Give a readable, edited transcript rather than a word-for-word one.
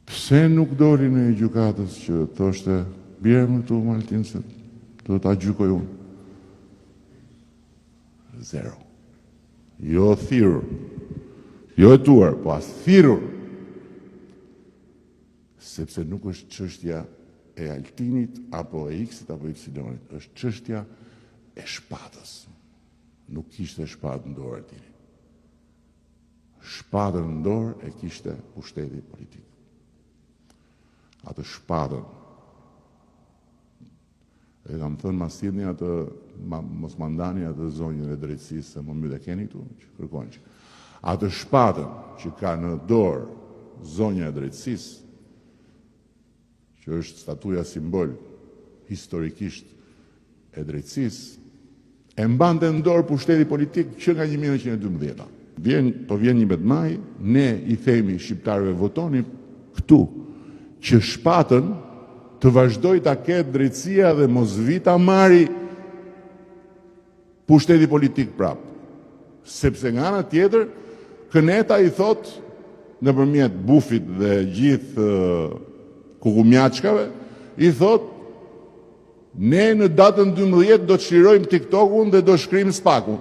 Pse nuk doli në gjykatës që thoshte bjerë më këtu Maltin se do ta gjykoj unë? Zero. Jo thirrur. Jo e tuar, po as thirrur. Sepse nuk është çështja e Altinit apo e X-it apo Y-it, është çështja e shpatës. Nuk kishte shpatë në dorë Altini. Shpatën në dorë e kishte pushteti politik. Atë shpatën. E kam thënë ma sidhni atë, mos mandani atë zonjën e drejtësisë se më mbyll e keni këtu, që kërkojnë që. Atë shpatën që ka në dorë zonja e drejtësisë, që është statuja simbol historikisht e drejtësisë, e mbante në dorë pushteti politik që nga 1912. Vjen 11 maj, ne i themi shqiptarëve votoni këtu, që shpatën të vazhdoj ta ketë drejtësia dhe mos vita marri pushteti politik prapë. Sepse nga ana tjetër, Këneta i thot nëpërmjet Bufit dhe gjithë kukumjaçkave, i thot ne në datën 12 do të çlirojmë TikTokun dhe do shkrim Spakun.